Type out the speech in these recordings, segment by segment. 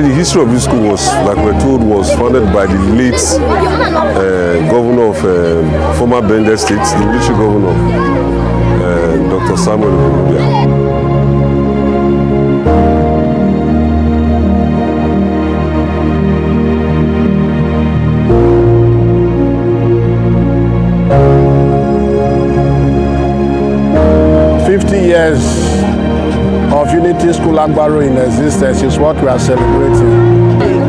the history of this school was, like we're told, was founded by the late governor of former Midwestern State, the military governor, Dr. Samuel Ogbemudia. 50 years of Unity School Agbarho in existence is what we are celebrating.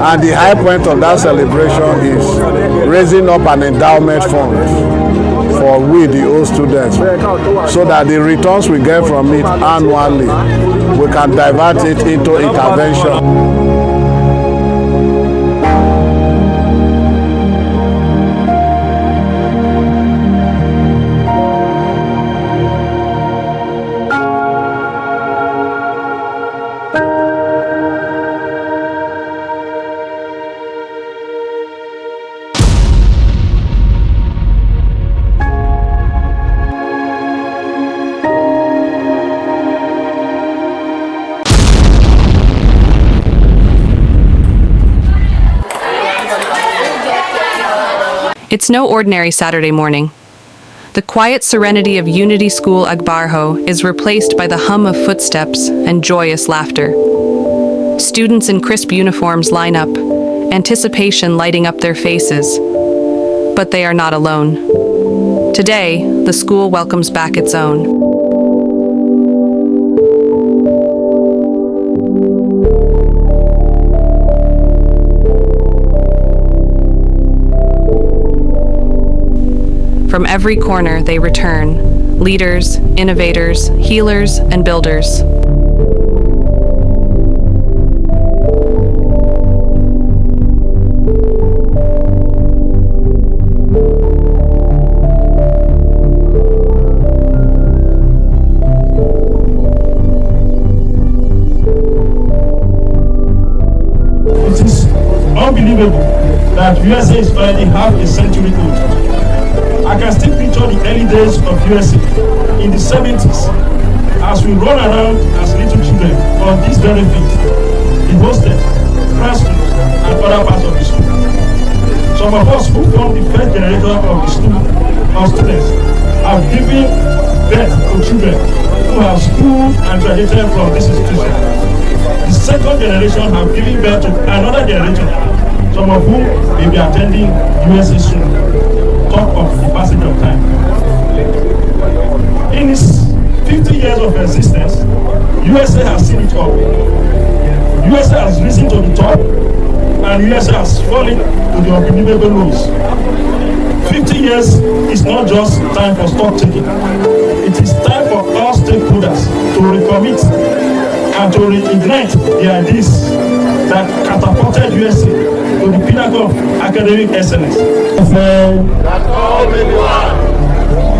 And the high point of that celebration is raising up an endowment fund for we, the old students, so that the returns we get from it annually, we can divert it into intervention. It's no ordinary Saturday morning. The quiet serenity of Unity School Agbarho is replaced by the hum of footsteps and joyous laughter. Students in crisp uniforms line up, anticipation lighting up their faces. But they are not alone. Today, the school welcomes back its own. From every corner they return, leaders, innovators, healers, and builders. It is unbelievable that USA is already half a century old. I can still picture the early days of USA in the 70s as we run around as little children for this very thing, the hostel, classrooms, and other parts of the school. Some of us who formed the first generation of the students have given birth to children who have schooled and graduated from this institution. The second generation have given birth to another generation, some of whom may be attending USA soon. Talk of the passage of time. In its 50 years of existence, USA has seen it all. USA has risen to the top, and USA has fallen to the unbelievable lows. 50 years is not just time for stock taking. It is time for all stakeholders to recommit and to reignite the ideas that catapulted USA to the pinnacle of academic excellence. USA, that all may be one.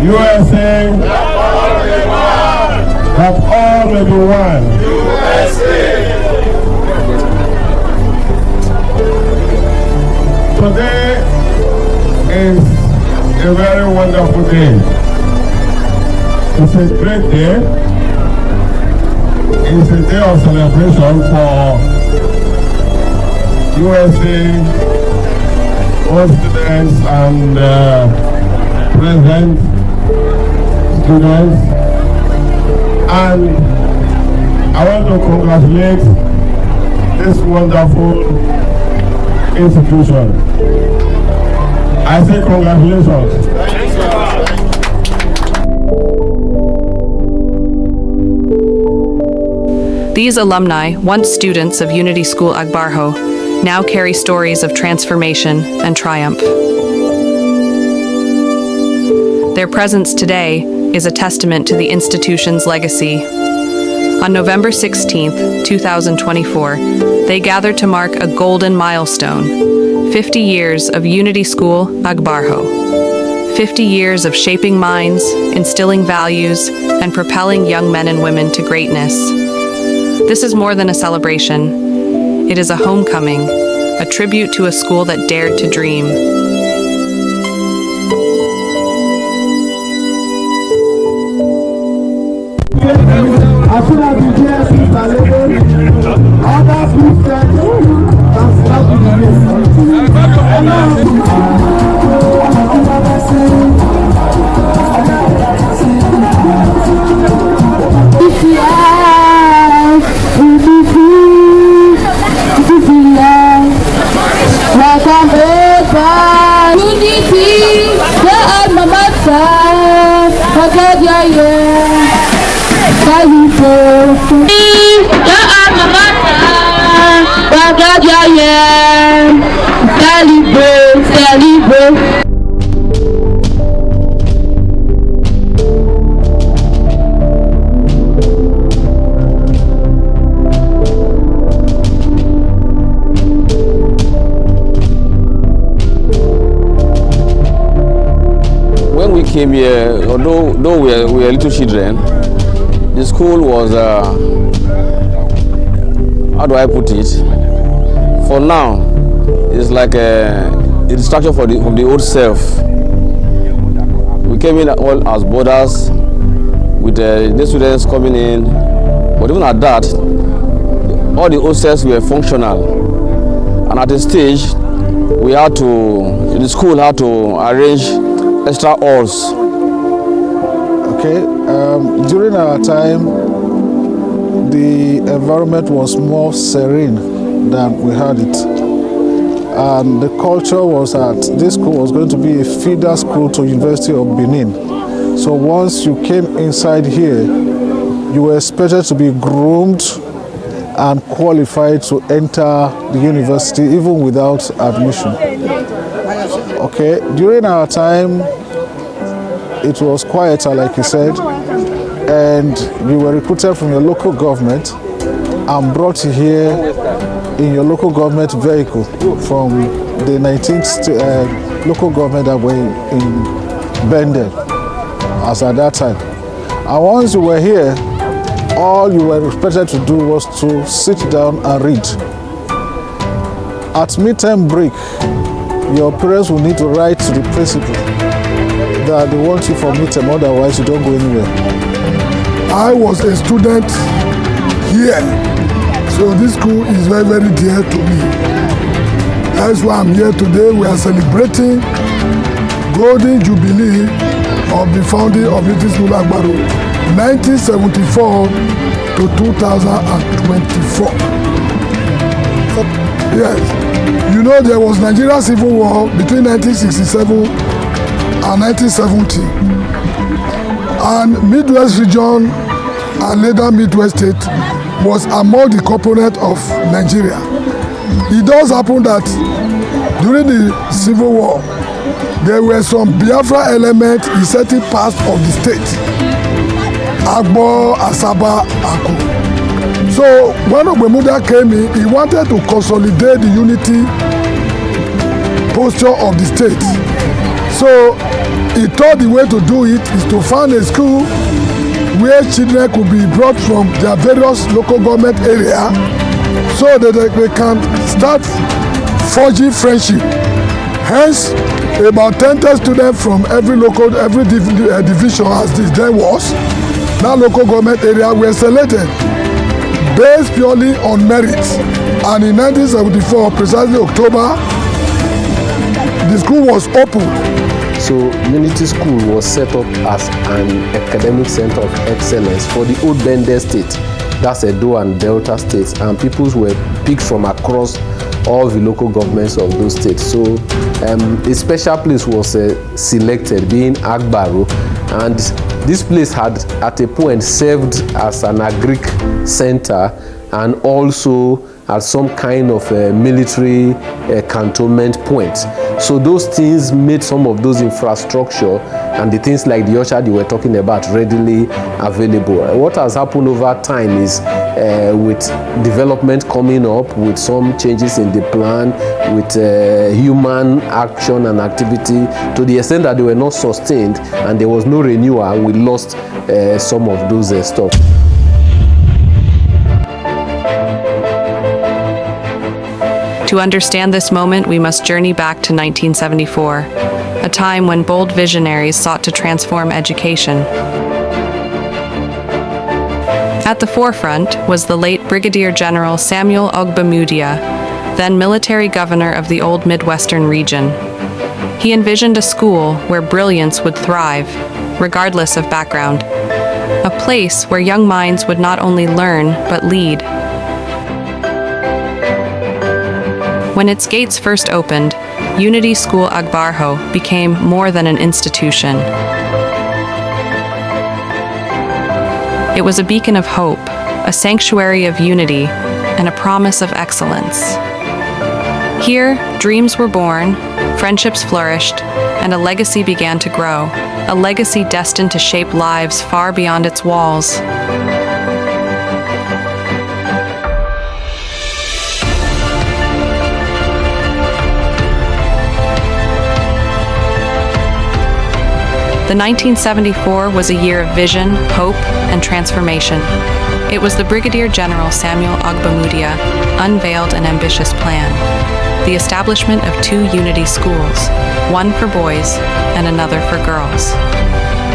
USA, that all may be one. That all may be one. USA. Today is a very wonderful day. It's a great day. It's a day of celebration for USA, all students and present students, and I want to congratulate this wonderful institution. I say congratulations. These alumni, once students of Unity School Agbarho, now carry stories of transformation and triumph. Their presence today is a testament to the institution's legacy. On November 16, 2024, they gathered to mark a golden milestone, 50 years of Unity School Agbarho. 50 years of shaping minds, instilling values, and propelling young men and women to greatness. This is more than a celebration. It is a homecoming, a tribute to a school that dared to dream. As soon as you hear this, other When we came here, although we were little children, the school was, how do I put it? For now, it's like a distraction from the old self. We came in all as boarders, with the students coming in, but even at that, all the old selves were functional. And at a stage, the school had to arrange extra halls. Okay, during our time, the environment was more serene than we had it. And the culture was that this school was going to be a feeder school to University of Benin. So once you came inside here, you were expected to be groomed and qualified to enter the university even without admission. Okay, during our time, it was quieter, like you said, and you were recruited from your local government and brought here in your local government vehicle from the 19th local government that were in Bendel, as at that time. And once you were here, all you were expected to do was to sit down and read. At midterm break, your parents will need to write to the principal that they want you for midterm, otherwise you don't go anywhere. I was a student here, so this school is very, very dear to me. That's why I'm here today. We are celebrating Golden Jubilee of the founding of Little School Agbarho, 1974 to 2024. Yes, you know there was Nigeria Civil War between 1967 and 1970, and Midwest region and later Midwest State was among the components of Nigeria. It does happen that during the Civil War, there were some Biafra elements in certain parts of the state, Agbarho, Asaba, Ako. So when Ogbemudia came in, he wanted to consolidate the unity posture of the state. So he thought the way to do it is to found a school where children could be brought from their various local government area so that they can start forging friendship. Hence, about 10 students from every division, as this then was, that local government area were selected based purely on merit. And in 1974, precisely October, the school was opened. So Unity School was set up as an academic center of excellence for the old Bendel State, that's Edo and Delta states, and pupils were picked from across all the local governments of those states. So a special place was selected, being Agbarho, and this place had at a point served as an agric center and also as some kind of military cantonment point. So those things made some of those infrastructure and the things like the usher they were talking about readily available. What has happened over time is with development coming up, with some changes in the plan, with human action and activity, to the extent that they were not sustained and there was no renewal, we lost some of those stuff. To understand this moment, we must journey back to 1974, a time when bold visionaries sought to transform education. At the forefront was the late Brigadier General Samuel Ogbemudia, then military governor of the old Midwestern region. He envisioned a school where brilliance would thrive, regardless of background, a place where young minds would not only learn, but lead. When its gates first opened, Unity School Agbarho became more than an institution. It was a beacon of hope, a sanctuary of unity, and a promise of excellence. Here, dreams were born, friendships flourished, and a legacy began to grow, a legacy destined to shape lives far beyond its walls. The 1974 was a year of vision, hope, and transformation. It was the Brigadier General Samuel Ogbemudia unveiled an ambitious plan: the establishment of 2 unity schools, one for boys and another for girls.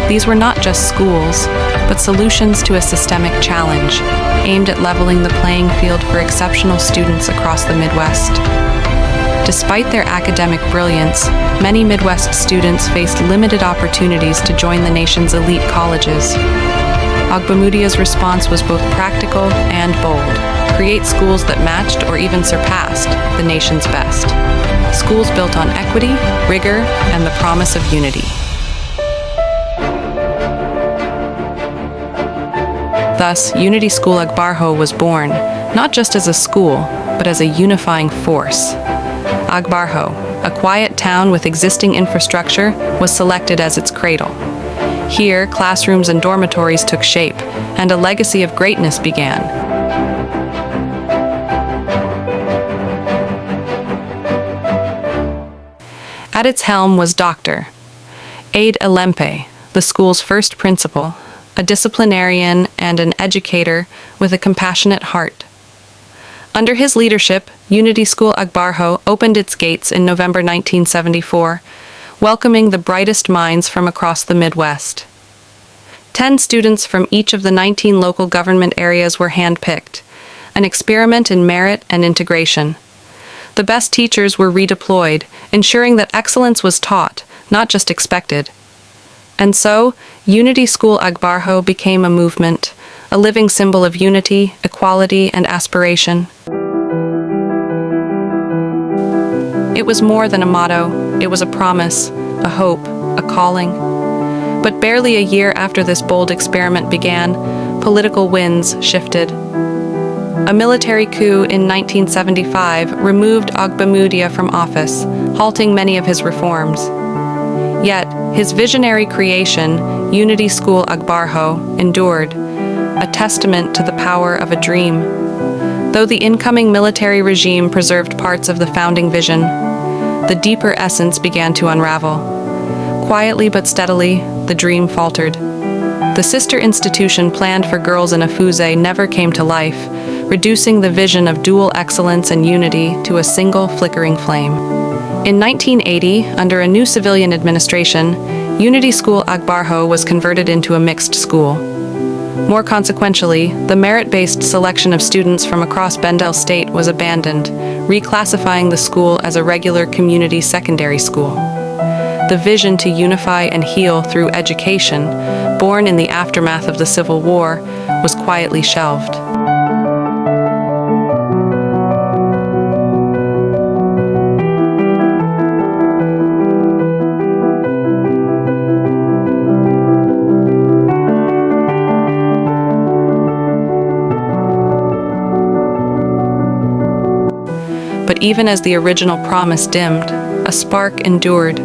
These were not just schools, but solutions to a systemic challenge aimed at leveling the playing field for exceptional students across the Midwest. Despite their academic brilliance, many Midwest students faced limited opportunities to join the nation's elite colleges. Ogbemudia's response was both practical and bold: create schools that matched or even surpassed the nation's best. Schools built on equity, rigor, and the promise of unity. Thus, Unity School Agbarho was born, not just as a school, but as a unifying force. Agbarho, a quiet town with existing infrastructure, was selected as its cradle. Here, classrooms and dormitories took shape, and a legacy of greatness began. At its helm was Dr. Ade Alempe, the school's first principal, a disciplinarian and an educator with a compassionate heart. Under his leadership, Unity School Agbarho opened its gates in November 1974, welcoming the brightest minds from across the Midwest. 10 students from each of the 19 local government areas were handpicked, an experiment in merit and integration. The best teachers were redeployed, ensuring that excellence was taught, not just expected. And so, Unity School Agbarho became a movement, a living symbol of unity, equality, and aspiration. It was more than a motto. It was a promise, a hope, a calling. But barely a year after this bold experiment began, political winds shifted. A military coup in 1975 removed Ogbemudia from office, halting many of his reforms. Yet, his visionary creation, Unity School Agbarho, endured, a testament to the power of a dream. Though the incoming military regime preserved parts of the founding vision, the deeper essence began to unravel. Quietly but steadily, the dream faltered. The sister institution planned for girls in Afuze never came to life, reducing the vision of dual excellence and unity to a single flickering flame. In 1980, under a new civilian administration, Unity School Agbarho was converted into a mixed school. More consequentially, the merit-based selection of students from across Endowment State was abandoned, reclassifying the school as a regular community secondary school. The vision to unify and heal through education, born in the aftermath of the Civil War, was quietly shelved. But even as the original promise dimmed, a spark endured.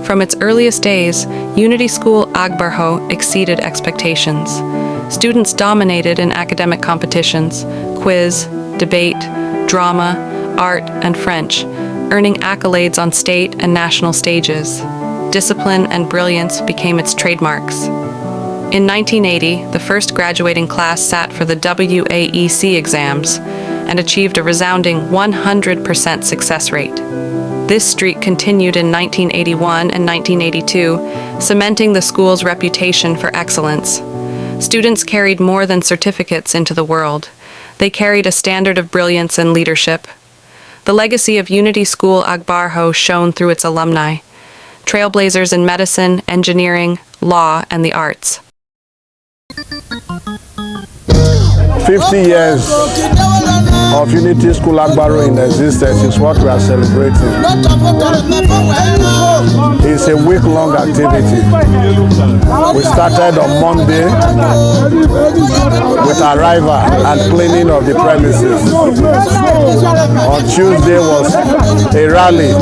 From its earliest days, Unity School Agbarho exceeded expectations. Students dominated in academic competitions, quiz, debate, drama, art, and French, earning accolades on state and national stages. Discipline and brilliance became its trademarks. In 1980, the first graduating class sat for the USAOSA exams and achieved a resounding 100% success rate. This streak continued in 1981 and 1982, cementing the school's reputation for excellence. Students carried more than certificates into the world. They carried a standard of brilliance and leadership. The legacy of Unity School Agbarho shone through its alumni, trailblazers in medicine, engineering, law, and the arts. 50 years of Unity School Agbarho in existence is what we are celebrating. It's a week-long activity. We started on Monday with arrival and cleaning of the premises. On Tuesday was a rally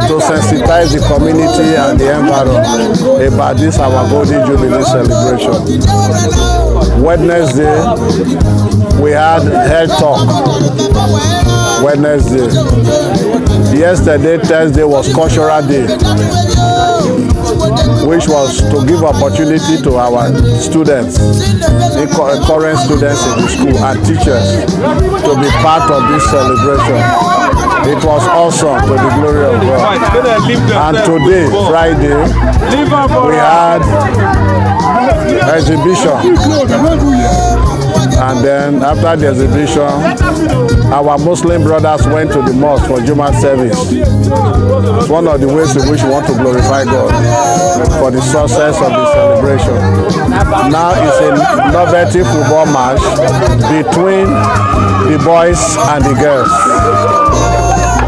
to sensitize the community and the environment about this our Golden Jubilee celebration. Wednesday, we had health talk. Wednesday. Yesterday, Thursday, was Cultural Day, which was to give opportunity to our students, the current students in the school and teachers to be part of this celebration. It was awesome, to the glory of God. And today, Friday, we had exhibition. And then after the exhibition, our Muslim brothers went to the mosque for Jummah service. It's one of the ways in which we want to glorify God for the success of the celebration. Now it's a novelty football match between the boys and the girls.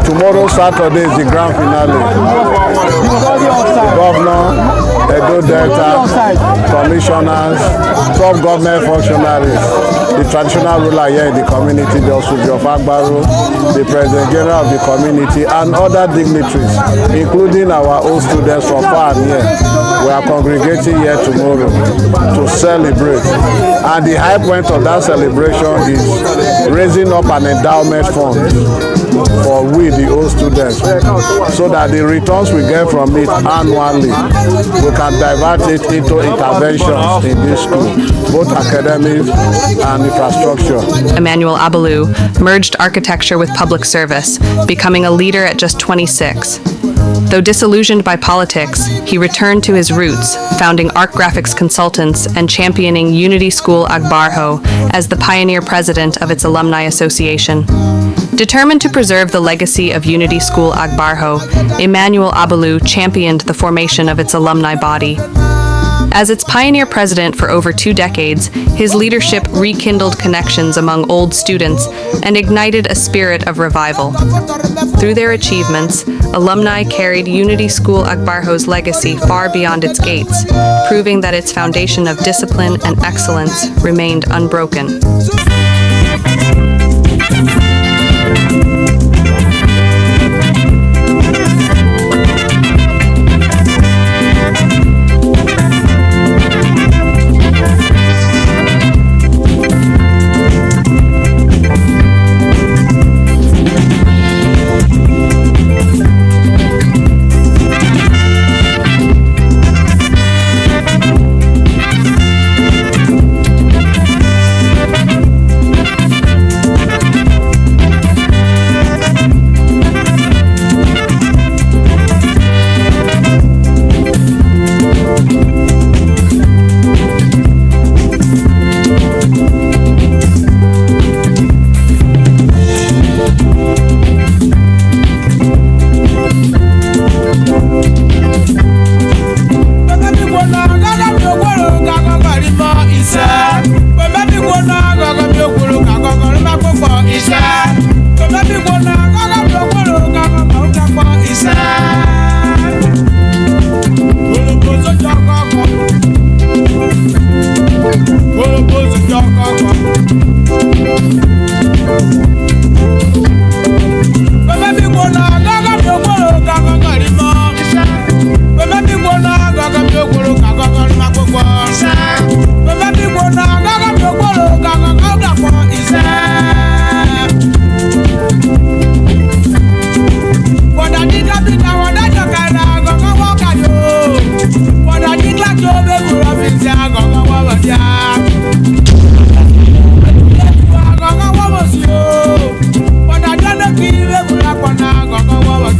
Tomorrow, Saturday, is the grand finale. The governor, Edo Delta, commissioners, top government functionaries, the traditional ruler here in the community, the Osuji of Agbarho, the President General of the community, and other dignitaries, including our own students from far and near. We are congregating here tomorrow to celebrate. And the high point of that celebration is raising up an endowment fund for we, the old students, so that the returns we get from it annually, we can divert it into interventions in this school, both academic and infrastructure. Emmanuel Abalu merged architecture with public service, becoming a leader at just 26. Though disillusioned by politics, he returned to his roots, founding Art Graphics Consultants and championing Unity School Agbarho as the pioneer president of its Alumni Association. Determined to preserve the legacy of Unity School Agbarho, Emmanuel Abalu championed the formation of its alumni body. As its pioneer president for over 2 decades, his leadership rekindled connections among old students and ignited a spirit of revival. Through their achievements, alumni carried Unity School Agbarho's legacy far beyond its gates, proving that its foundation of discipline and excellence remained unbroken.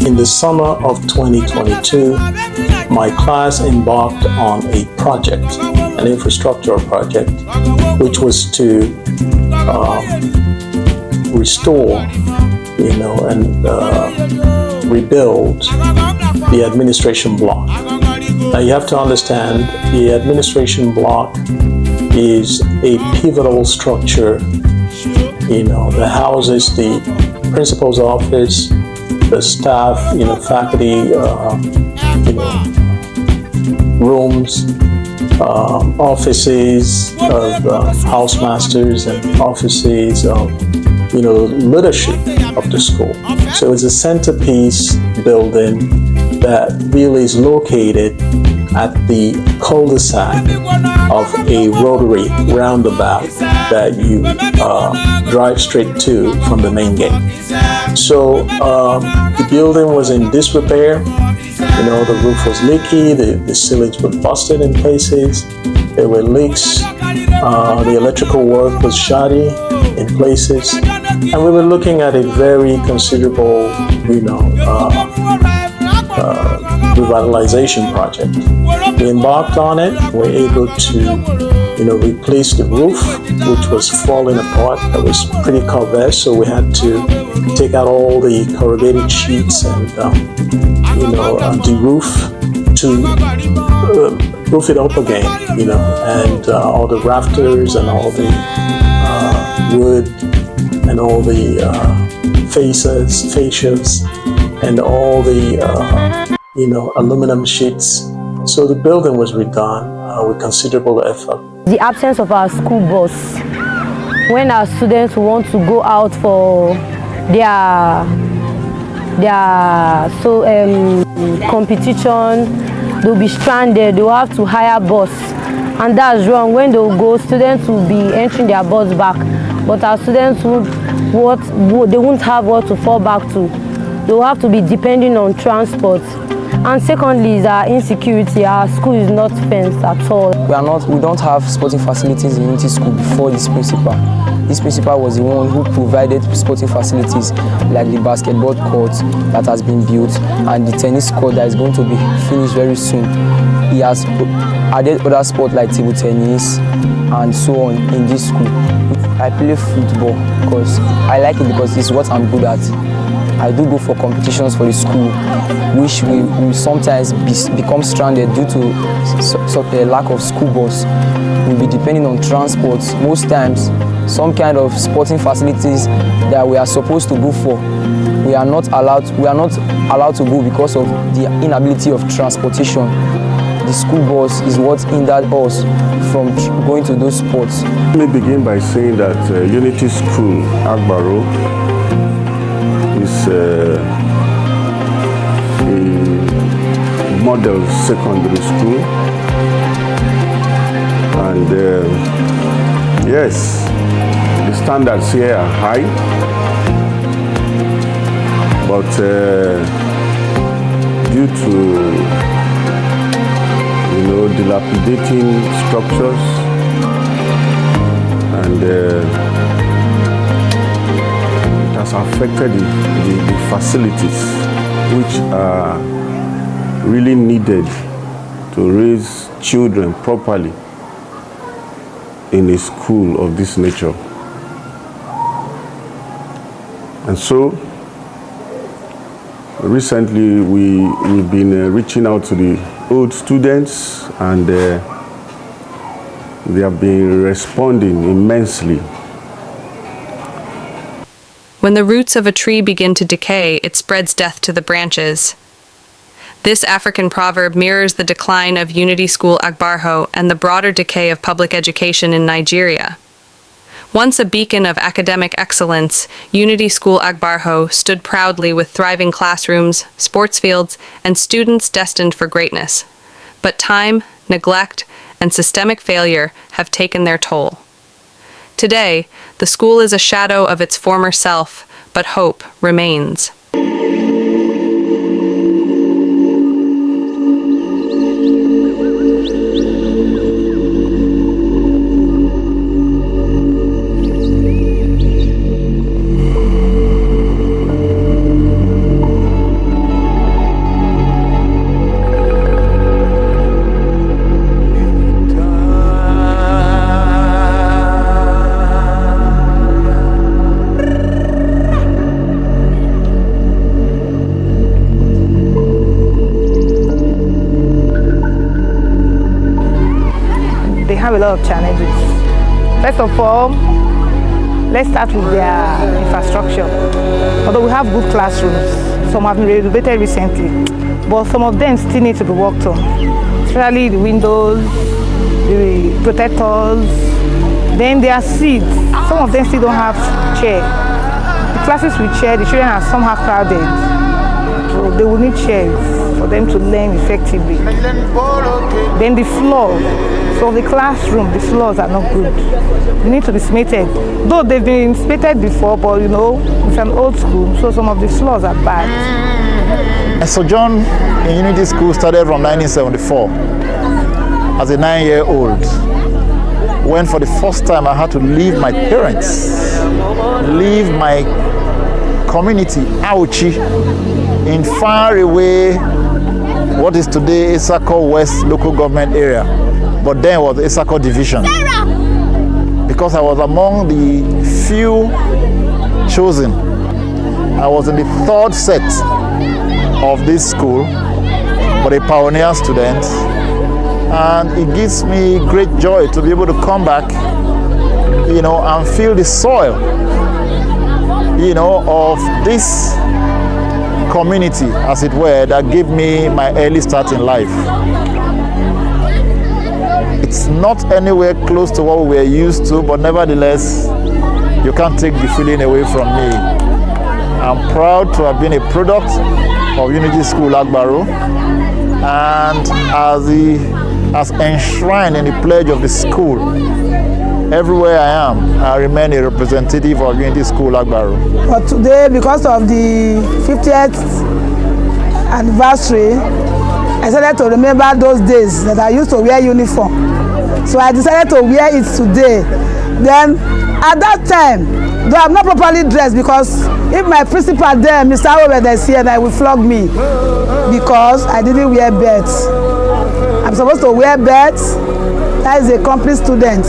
In the summer of 2022, my class embarked on a project, an infrastructure project, which was to restore, and rebuild the administration block. Now you have to understand the administration block is a pivotal structure, that houses the principal's office, the staff, faculty, rooms, offices of housemasters and offices of, leadership of the school. So it's a centerpiece building that really is located at the cul-de-sac of a rotary roundabout that you drive straight to from the main gate. So the building was in disrepair. The roof was leaky, the ceilings were busted in places, there were leaks, the electrical work was shoddy in places, and we were looking at a very considerable, revitalization project. We embarked on it. We were able to, replace the roof, which was falling apart. That was pretty cavernous, so we had to take out all the corrugated sheets and, the roof to roof it up again, and all the rafters and all the wood and all the fascias and all the aluminum sheets. So the building was redone with considerable effort. The absence of our school bus, when our students want to go out for their competition, they'll be stranded, they'll have to hire bus, and that's wrong. When they'll go, students will be entering their bus back, but our students they won't have what to fall back to. They'll have to be depending on transport. And secondly is our insecurity. Our school is not fenced at all. We don't have sporting facilities in Unity School before this principal. This principal was the one who provided sporting facilities like the basketball court that has been built and the tennis court that is going to be finished very soon. He has added other sports like table tennis and so on in this school. I play football because I like it because it's what I'm good at. I do go for competitions for the school, which we sometimes become stranded due to a lack of school bus. We'll be depending on transport. Most times, some kind of sporting facilities that we are supposed to go for, we are not allowed to go because of the inability of transportation. The school bus is what hindered us from going to those sports. Let me begin by saying that Unity School, Agbarho, is a model secondary school, and yes, the standards here are high, but due to dilapidating structures and it has affected the facilities which are really needed to raise children properly in a school of this nature. And so recently we've been reaching out to the old students, and they have been responding immensely. When the roots of a tree begin to decay, it spreads death to the branches. This African proverb mirrors the decline of Unity School Agbarho and the broader decay of public education in Nigeria. Once a beacon of academic excellence, Unity School Agbarho stood proudly with thriving classrooms, sports fields, and students destined for greatness. But time, neglect, and systemic failure have taken their toll. Today, the school is a shadow of its former self, but hope remains. They have a lot of challenges. First of all, let's start with their infrastructure. Although we have good classrooms, some have been renovated recently, but some of them still need to be worked on, especially the windows, the protectors, then their seats. Some of them still don't have chairs. The classes with chairs, the children are somehow crowded, so they will need chairs for them to learn effectively. Then the floor, so the classroom, the floors are not good. They need to be cemented. Though they've been cemented before, but you know, it's an old school, so some of the floors are bad. My sojourn in Unity School started from 1974 as a 9-year-old, when for the first time I had to leave my parents, leave my community, Auchi, in far away, what is today Isako West local government area, but then was Isako division. Because I was among the few chosen. I was in the third set of this school, but a pioneer student, and it gives me great joy to be able to come back, you know, and feel the soil, you know, of this community, as it were, that gave me my early start in life. It's not anywhere close to what we were used to, but nevertheless, you can't take the feeling away from me. I'm proud to have been a product of Unity School Agbarho, and as enshrined in the pledge of the school, everywhere I am, I remain a representative of Unity School Agbarho. But today, because of the 50th anniversary, I decided to remember those days that I used to wear uniform. So I decided to wear it today. Then at that time, though I'm not properly dressed, because if my principal there, Mr. Ogbemudia, is here, then he will flog me because I didn't wear belts. I'm supposed to wear belts. That is a complete student.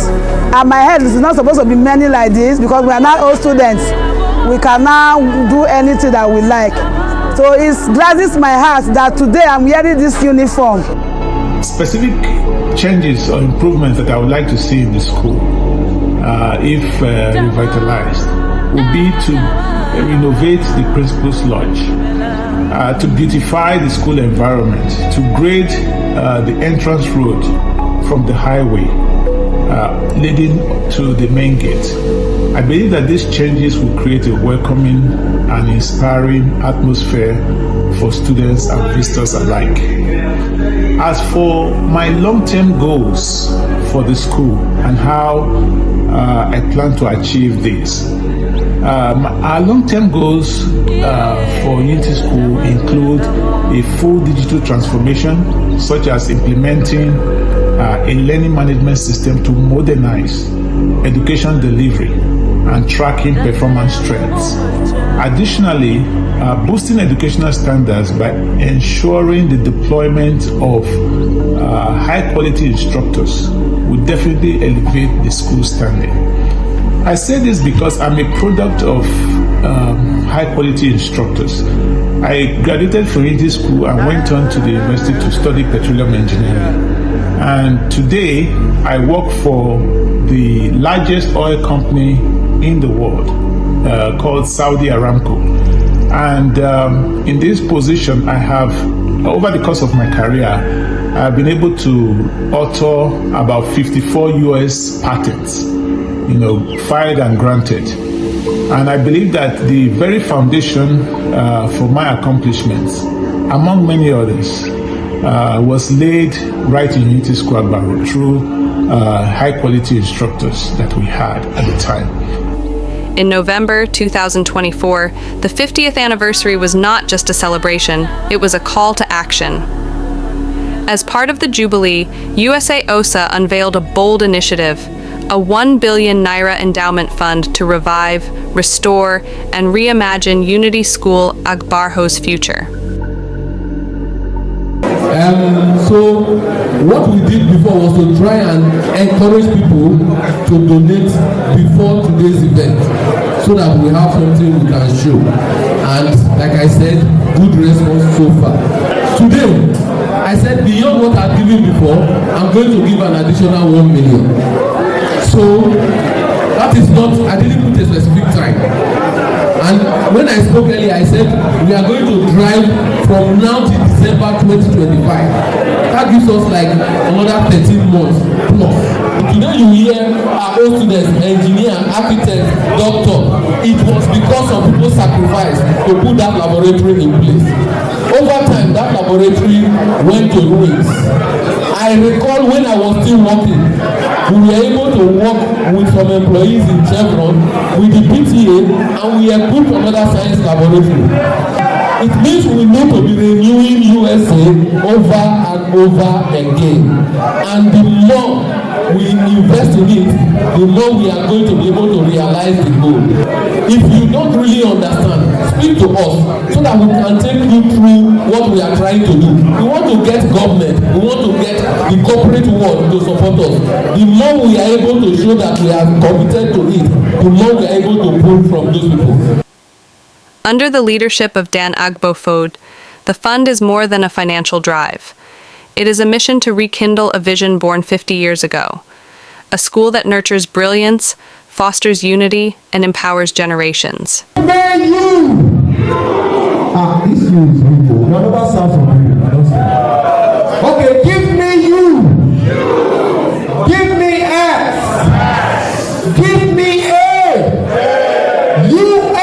And my head is not supposed to be many like this, because we are not all students. We can now do anything that we like. So it gladdens my heart that today I'm wearing this uniform. Specific changes or improvements that I would like to see in the school, if revitalized, would be to renovate the principal's lodge, to beautify the school environment, to grade the entrance road from the highway leading to the main gate. I believe that these changes will create a welcoming and inspiring atmosphere for students and visitors alike. As for my long-term goals for the school and how I plan to achieve this, our long-term goals for Unity School include a full digital transformation, such as implementing a learning management system to modernize education delivery and tracking performance trends. Additionally, boosting educational standards by ensuring the deployment of high-quality instructors will definitely elevate the school standing. I say this because I'm a product of high-quality instructors. I graduated from Unity School and went on to the university to study petroleum engineering. And today, I work for the largest oil company in the world, called Saudi Aramco. And in this position, I have, over the course of my career, I've been able to author about 54 US patents, filed and granted. And I believe that the very foundation for my accomplishments, among many others, was laid right in Unity School Agbarho through high-quality instructors that we had at the time. In November 2024, the 50th anniversary was not just a celebration, it was a call to action. As part of the Jubilee, USAOSA unveiled a bold initiative, a 1 billion Naira endowment fund to revive, restore, and reimagine Unity School Agbarho's future. So what we did before was to try and encourage people to donate before today's event, so that we have something we can show. And like I said, good response so far. Today, I said beyond what I've given before, I'm going to give an additional 1 million. So that is not, I didn't put a specific time. And when I spoke earlier, I said we are going to drive from now to December 2025. That gives us like another 13 months plus. Today you hear our own students, engineer, architect, doctor. It was because of people's sacrifice to put that laboratory in place. Over time, that laboratory went to ruins. I recall when I was still working, we were able to work with some employees in Chevron, with the PTA, and we equipped another science laboratory. It means we need to be renewing USA over and over again. And the more we invest in it, the more we are going to be able to realize the goal. If you don't really understand, speak to us so that we can take you through what we are trying to do. We want to get government, we want to get the corporate world to support us. The more we are able to show that we are committed to it, the more we are able to pull from those people. Under the leadership of Dan Agbarho, the fund is more than a financial drive. It is a mission to rekindle a vision born 50 years ago. A school that nurtures brilliance, fosters unity, and empowers generations. May you! This is people. Whatever sounds from you, I don't say. Okay, give me you. Give me S. Give me A. USA.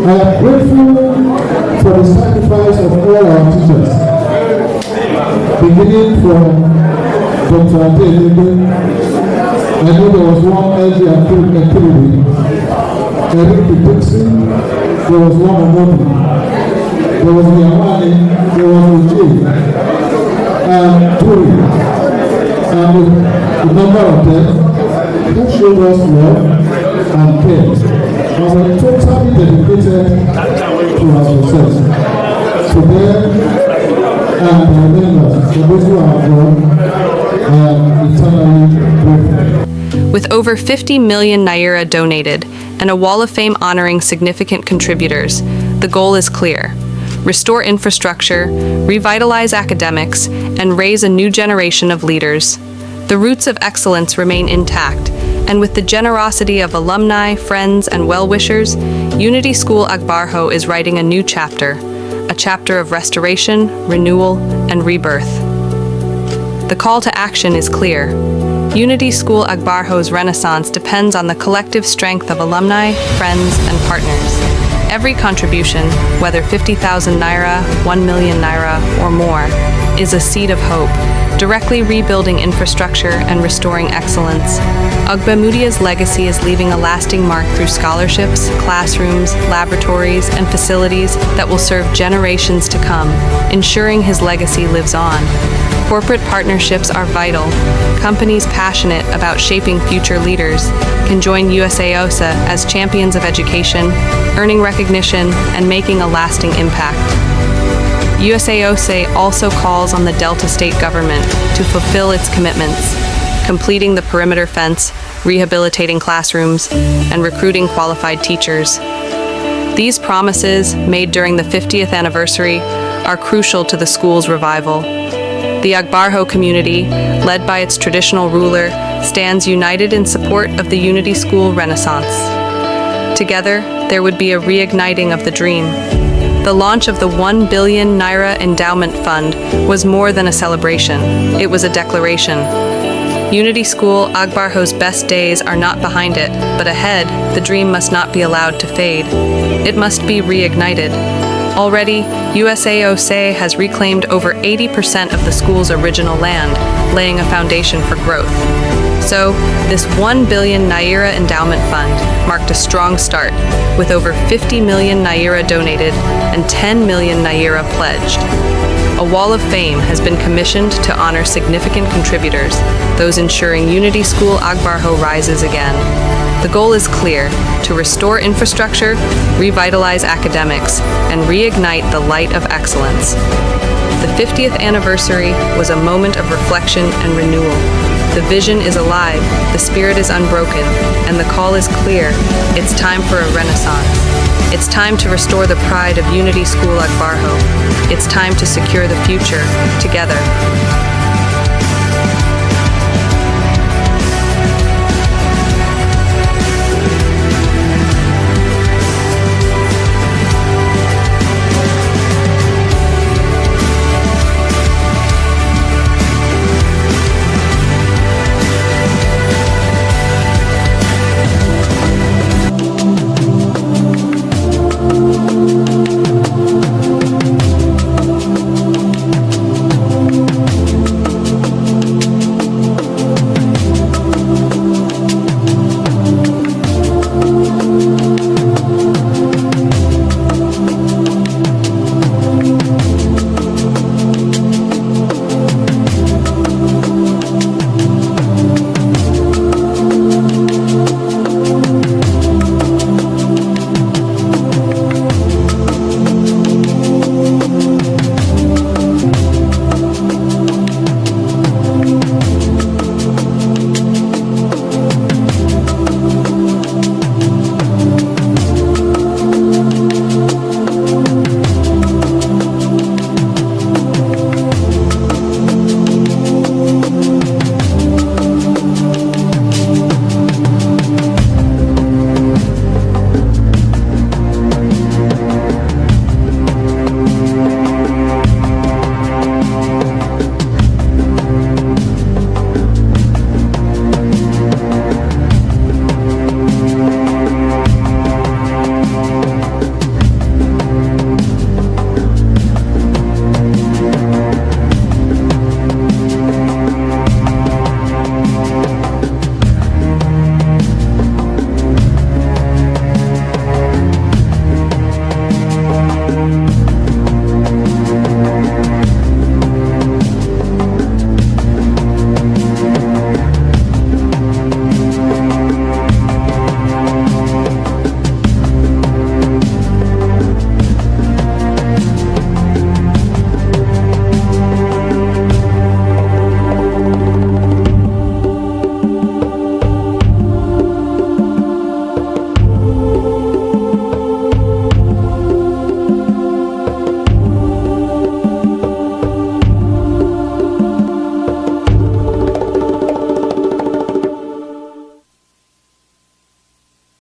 I am grateful for the sacrifice of all our teachers, beginning from Dr. Adelebe. I know there was one L.G. Akiri, Eric Dixon, there was one Omodi, there was Yamani, there was Oje, and Turi, and a number of them who showed us love and care. We were totally dedicated to our success. To them and their members, for those who are gone, I am eternally grateful. With over 50 million Naira donated and a wall of fame honoring significant contributors, the goal is clear: restore infrastructure, revitalize academics, and raise a new generation of leaders. The roots of excellence remain intact, and with the generosity of alumni, friends, and well-wishers, Unity School Agbarho is writing a new chapter, a chapter of restoration, renewal, and rebirth. The call to action is clear. Unity School Agbarho's renaissance depends on the collective strength of alumni, friends, and partners. Every contribution, whether 50,000 Naira, 1 million Naira, or more, is a seed of hope, directly rebuilding infrastructure and restoring excellence. Ogbemudia's legacy is leaving a lasting mark through scholarships, classrooms, laboratories, and facilities that will serve generations to come, ensuring his legacy lives on. Corporate partnerships are vital. Companies passionate about shaping future leaders can join USAOSA as champions of education, earning recognition, and making a lasting impact. USAOSA also calls on the Delta State government to fulfill its commitments, completing the perimeter fence, rehabilitating classrooms, and recruiting qualified teachers. These promises, made during the 50th anniversary, are crucial to the school's revival. The Agbarho community, led by its traditional ruler, stands united in support of the Unity School Renaissance. Together, there would be a reigniting of the dream. The launch of the 1 billion Naira Endowment Fund was more than a celebration. It was a declaration. Unity School Agbarho's best days are not behind it, but ahead, the dream must not be allowed to fade. It must be reignited. Already, USAOSA has reclaimed over 80% of the school's original land, laying a foundation for growth. So, this 1 billion Naira Endowment Fund marked a strong start, with over 50 million Naira donated and 10 million Naira pledged. A wall of fame has been commissioned to honor significant contributors, those ensuring Unity School Agbarho rises again. The goal is clear: to restore infrastructure, revitalize academics, and reignite the light of excellence. The 50th anniversary was a moment of reflection and renewal. The vision is alive, the spirit is unbroken, and the call is clear: it's time for a renaissance. It's time to restore the pride of Unity School Agbarho. It's time to secure the future together.